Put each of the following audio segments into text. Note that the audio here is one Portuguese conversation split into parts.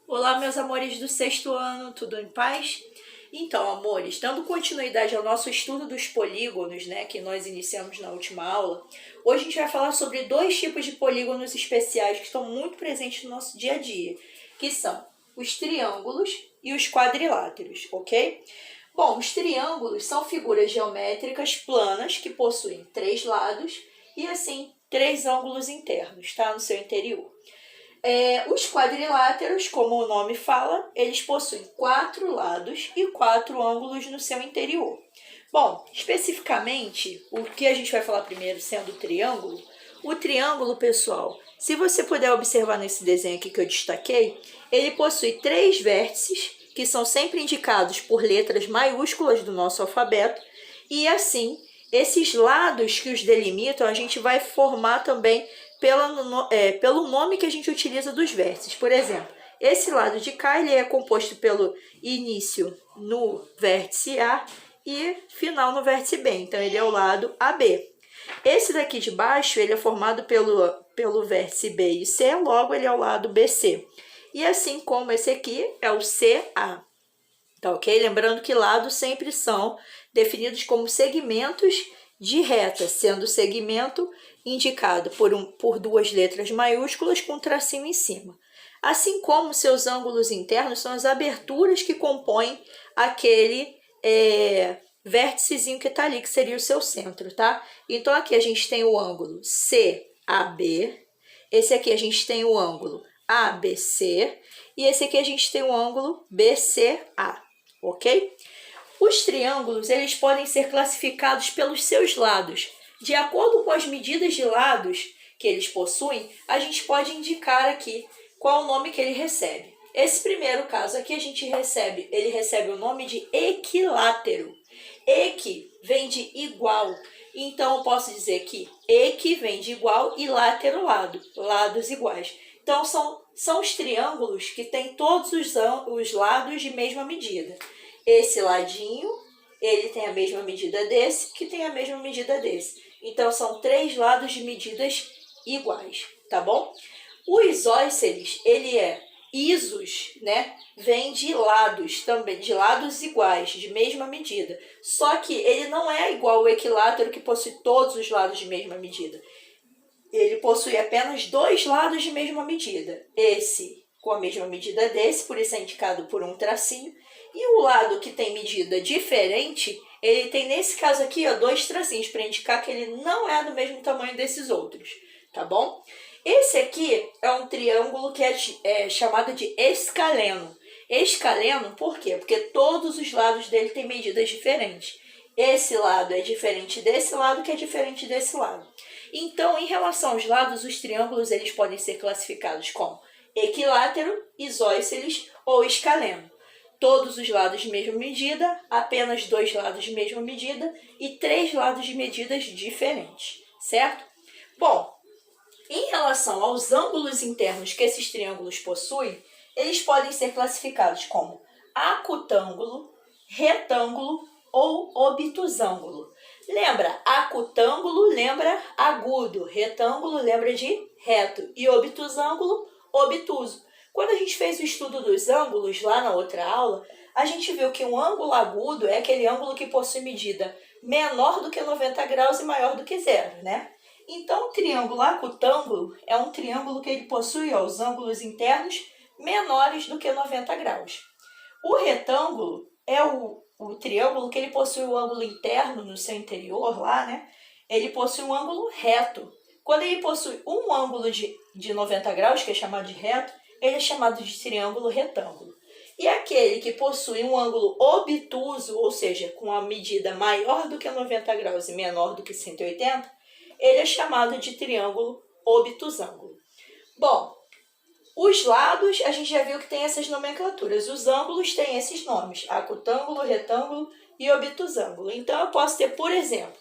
Olá, meus amores do sexto ano, tudo em paz? Então, amores, dando continuidade ao nosso estudo dos polígonos, né, que nós iniciamos na última aula, hoje a gente vai falar sobre dois tipos de polígonos especiais que estão muito presentes no nosso dia a dia, que são os triângulos e os quadriláteros, ok? Bom, os triângulos são figuras geométricas planas que possuem três lados e, assim, três ângulos internos, tá, no seu interior. Os quadriláteros, como o nome fala, eles possuem quatro lados e quatro ângulos no seu interior. Bom, especificamente, o que a gente vai falar primeiro sendo o triângulo, pessoal, se você puder observar nesse desenho aqui que eu destaquei, ele possui três vértices, que são sempre indicados por letras maiúsculas do nosso alfabeto, e assim, esses lados que os delimitam, a gente vai formar também pelo nome que a gente utiliza dos vértices. Por exemplo, esse lado de cá ele é composto pelo início no vértice A e final no vértice B. Então, ele é o lado AB. Esse daqui de baixo ele é formado pelo vértice B e C, logo ele é o lado BC. E assim como esse aqui é o CA. Tá ok? Lembrando que lados sempre são definidos como segmentos de reta, sendo o segmento indicado por duas letras maiúsculas com tracinho em cima. Assim como seus ângulos internos são as aberturas que compõem aquele vérticezinho que está ali, que seria o seu centro, tá? Então, aqui a gente tem o ângulo CAB, esse aqui a gente tem o ângulo ABC e esse aqui a gente tem o ângulo BCA, ok? Os triângulos, eles podem ser classificados pelos seus lados. De acordo com as medidas de lados que eles possuem, a gente pode indicar aqui qual o nome que ele recebe. Esse primeiro caso aqui, ele recebe o nome de equilátero. Equi vem de igual. Então, eu posso dizer que equi vem de igual e látero, lado, lados iguais. Então, são os triângulos que têm todos os lados de mesma medida. Esse ladinho, ele tem a mesma medida desse, que tem a mesma medida desse. Então, são três lados de medidas iguais, tá bom? O isósceles, ele é isos, né? Vem de lados também, de lados iguais, de mesma medida. Só que ele não é igual ao equilátero, que possui todos os lados de mesma medida. Ele possui apenas dois lados de mesma medida. Esse com a mesma medida desse, por isso é indicado por um tracinho. E o lado que tem medida diferente, ele tem, nesse caso aqui, ó, dois tracinhos, para indicar que ele não é do mesmo tamanho desses outros, tá bom? Esse aqui é um triângulo que é chamado de escaleno. Escaleno, por quê? Porque todos os lados dele têm medidas diferentes. Esse lado é diferente desse lado, que é diferente desse lado. Então, em relação aos lados, os triângulos eles podem ser classificados como equilátero, isósceles ou escaleno. Todos os lados de mesma medida, apenas dois lados de mesma medida e três lados de medidas diferentes, certo? Bom, em relação aos ângulos internos que esses triângulos possuem, eles podem ser classificados como acutângulo, retângulo ou obtusângulo. Lembra, acutângulo lembra agudo, retângulo lembra de reto e obtusângulo, obtuso. Quando a gente fez o estudo dos ângulos lá na outra aula, a gente viu que um ângulo agudo é aquele ângulo que possui medida menor do que 90 graus e maior do que zero, né? Então, o triângulo acutângulo é um triângulo que ele possui os ângulos internos menores do que 90 graus. O retângulo é o triângulo que ele possui o ângulo interno no seu interior lá, né? Ele possui um ângulo reto. Quando ele possui um ângulo de 90 graus, que é chamado de reto, ele é chamado de triângulo retângulo. E aquele que possui um ângulo obtuso, ou seja, com a medida maior do que 90 graus e menor do que 180, ele é chamado de triângulo obtusângulo. Bom, os lados, a gente já viu que tem essas nomenclaturas. Os ângulos têm esses nomes, acutângulo, retângulo e obtusângulo. Então, eu posso ter, por exemplo,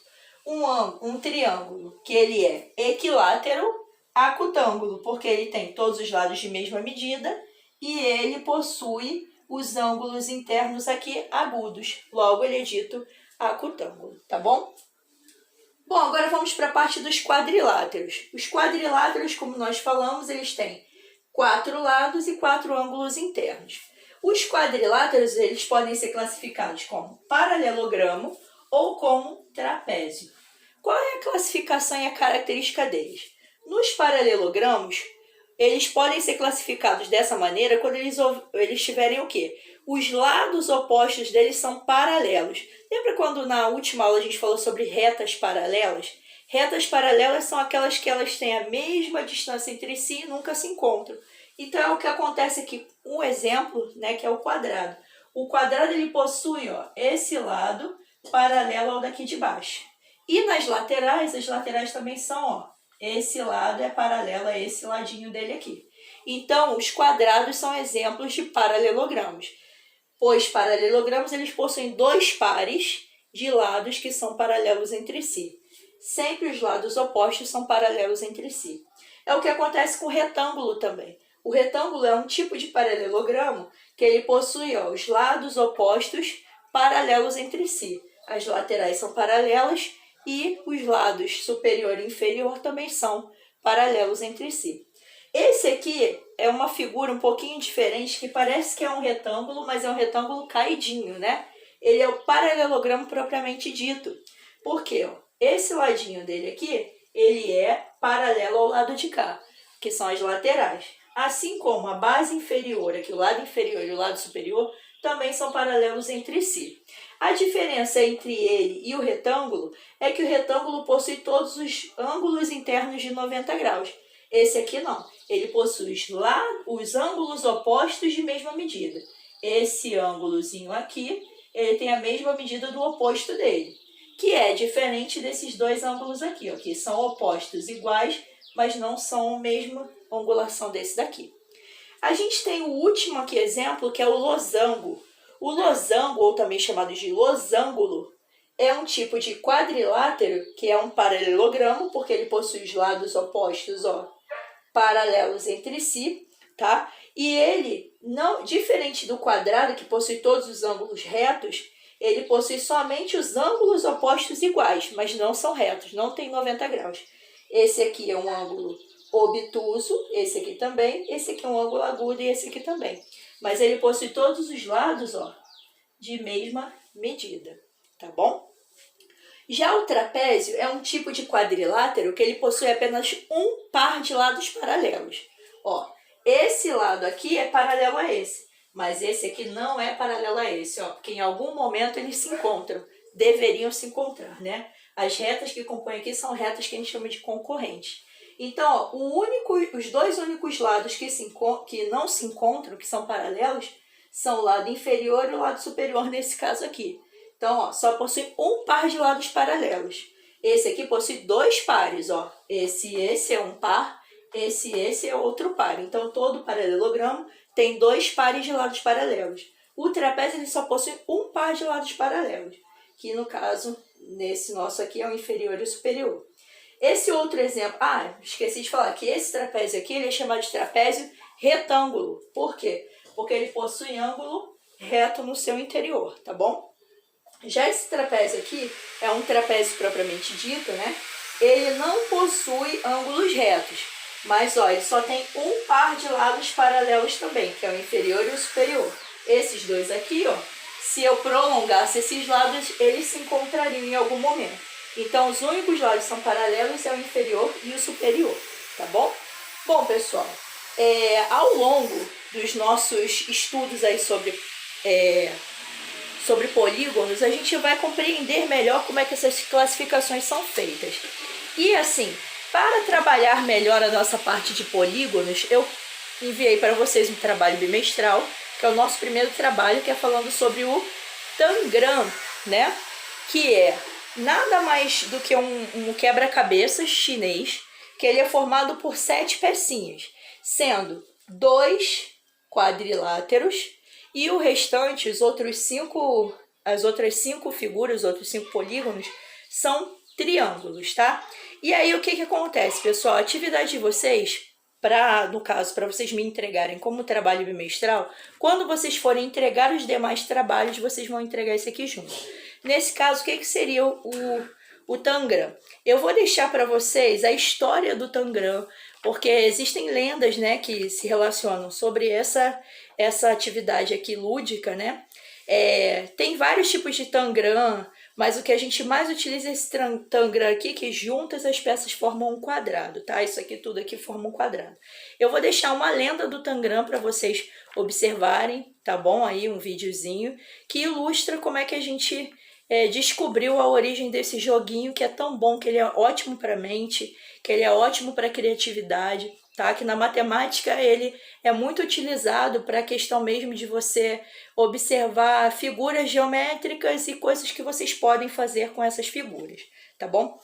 um triângulo que ele é equilátero, acutângulo, porque ele tem todos os lados de mesma medida e ele possui os ângulos internos aqui agudos. Logo, ele é dito acutângulo, tá bom? Bom, agora vamos para a parte dos quadriláteros. Os quadriláteros, como nós falamos, eles têm 4 lados e 4 ângulos internos. Os quadriláteros, eles podem ser classificados como paralelogramo ou como trapézio. Qual é a classificação e a característica deles? Nos paralelogramos, eles podem ser classificados dessa maneira quando eles tiverem o quê? Os lados opostos deles são paralelos. Lembra quando na última aula a gente falou sobre retas paralelas? Retas paralelas são aquelas que elas têm a mesma distância entre si e nunca se encontram. Então, é o que acontece aqui. Um exemplo, né, que é o quadrado. O quadrado ele possui esse lado paralelo ao daqui de baixo. E nas laterais, as laterais também são, esse lado é paralelo a esse ladinho dele aqui. Então, os quadrados são exemplos de paralelogramos. Pois paralelogramos eles possuem 2 pares de lados que são paralelos entre si. Sempre os lados opostos são paralelos entre si. É o que acontece com o retângulo também. O retângulo é um tipo de paralelogramo que ele possui os lados opostos paralelos entre si. As laterais são paralelas e os lados superior e inferior também são paralelos entre si. Esse aqui é uma figura um pouquinho diferente, que parece que é um retângulo, mas é um retângulo caidinho, né? Ele é o paralelogramo propriamente dito. Por quê? Esse ladinho dele aqui, ele é paralelo ao lado de cá, que são as laterais. Assim como a base inferior, aqui o lado inferior e o lado superior, também são paralelos entre si. A diferença entre ele e o retângulo é que o retângulo possui todos os ângulos internos de 90 graus. Esse aqui não. Ele possui os ângulos opostos de mesma medida. Esse ângulozinho aqui, ele tem a mesma medida do oposto dele, que é diferente desses dois ângulos aqui, que são opostos iguais, mas não são a mesma angulação desse daqui. A gente tem o último aqui exemplo, que é o losango. O losango, ou também chamado de losangulo, é um tipo de quadrilátero, que é um paralelogramo, porque ele possui os lados opostos, paralelos entre si, tá? E ele, não, diferente do quadrado, que possui todos os ângulos retos, ele possui somente os ângulos opostos iguais, mas não são retos, não tem 90 graus. Esse aqui é um ângulo obtuso, esse aqui também, esse aqui é um ângulo agudo e esse aqui também. Mas ele possui todos os lados, de mesma medida, tá bom? Já o trapézio é um tipo de quadrilátero que ele possui apenas um par de lados paralelos. Esse lado aqui é paralelo a esse, mas esse aqui não é paralelo a esse, porque em algum momento eles se encontram, deveriam se encontrar, né? As retas que compõem aqui são retas que a gente chama de concorrentes. Então, os dois únicos lados que não se encontram, que são paralelos, são o lado inferior e o lado superior nesse caso aqui. Então, só possui um par de lados paralelos. Esse aqui possui 2 pares, Esse é um par, esse é outro par. Então, todo paralelogramo tem 2 pares de lados paralelos. O trapézio ele só possui um par de lados paralelos, que no caso, nesse nosso aqui, é o inferior e o superior. Esse outro exemplo, esqueci de falar que esse trapézio aqui ele é chamado de trapézio retângulo. Por quê? Porque ele possui ângulo reto no seu interior, tá bom? Já esse trapézio aqui é um trapézio propriamente dito, né? Ele não possui ângulos retos, mas ele só tem um par de lados paralelos também, que é o inferior e o superior. Esses dois aqui, se eu prolongasse esses lados, eles se encontrariam em algum momento. Então, os únicos lados que são paralelos é o inferior e o superior, tá bom? Bom, pessoal, ao longo dos nossos estudos aí sobre polígonos, a gente vai compreender melhor como é que essas classificações são feitas. E assim, para trabalhar melhor a nossa parte de polígonos, eu enviei para vocês um trabalho bimestral, que é o nosso primeiro trabalho, que é falando sobre o Tangram, né? Que é nada mais do que um quebra-cabeças chinês, que ele é formado por 7 pecinhas, sendo 2 quadriláteros e o restante, as outras 5 figuras, os outros 5 polígonos, são triângulos, tá? E aí o que acontece, pessoal? A atividade de vocês, no caso, para vocês me entregarem como trabalho bimestral, quando vocês forem entregar os demais trabalhos, vocês vão entregar esse aqui junto. Nesse caso, o que seria o Tangram? Eu vou deixar para vocês a história do Tangram, porque existem lendas, né, que se relacionam sobre essa atividade aqui lúdica, né? Tem vários tipos de tangram, mas o que a gente mais utiliza é esse tangram aqui, que juntas as peças formam um quadrado, tá? Isso aqui tudo aqui forma um quadrado. Eu vou deixar uma lenda do tangram para vocês observarem, tá bom? Aí um videozinho que ilustra como é que a gente descobriu a origem desse joguinho que é tão bom, que ele é ótimo para a mente, que ele é ótimo para a criatividade, tá? Que na matemática ele é muito utilizado para a questão mesmo de você observar figuras geométricas e coisas que vocês podem fazer com essas figuras, tá bom?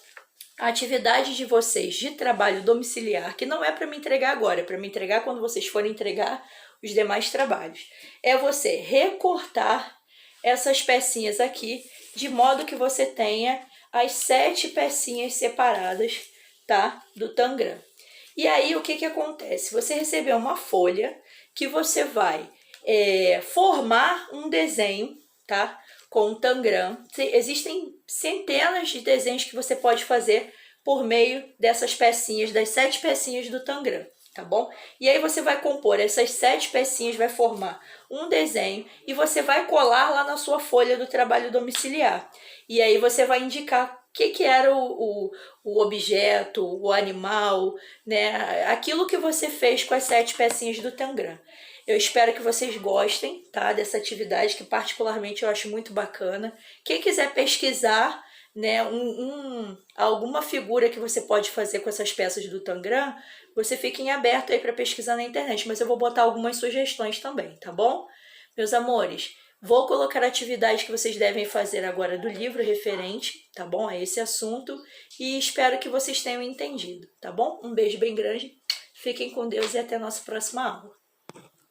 A atividade de vocês de trabalho domiciliar, que não é para me entregar agora, é para me entregar quando vocês forem entregar os demais trabalhos, é você recortar essas pecinhas aqui, de modo que você tenha as 7 pecinhas separadas, tá? Do tangram. E aí, o que acontece? Você recebeu uma folha que você vai formar um desenho, tá? Com o tangram. Existem centenas de desenhos que você pode fazer por meio dessas pecinhas, das 7 pecinhas do tangram, tá bom? E aí você vai compor essas 7 pecinhas, vai formar um desenho e você vai colar lá na sua folha do trabalho domiciliar. E aí você vai indicar o que era o objeto, o animal, né? Aquilo que você fez com as 7 pecinhas do tangram. Eu espero que vocês gostem, tá, dessa atividade, que particularmente eu acho muito bacana. Quem quiser pesquisar, né, alguma figura que você pode fazer com essas peças do tangram, você fique em aberto aí para pesquisar na internet, mas eu vou botar algumas sugestões também, tá bom? Meus amores, vou colocar a atividade que vocês devem fazer agora do livro referente, tá bom, a esse assunto, e espero que vocês tenham entendido, tá bom? Um beijo bem grande, fiquem com Deus e até a nossa próxima aula.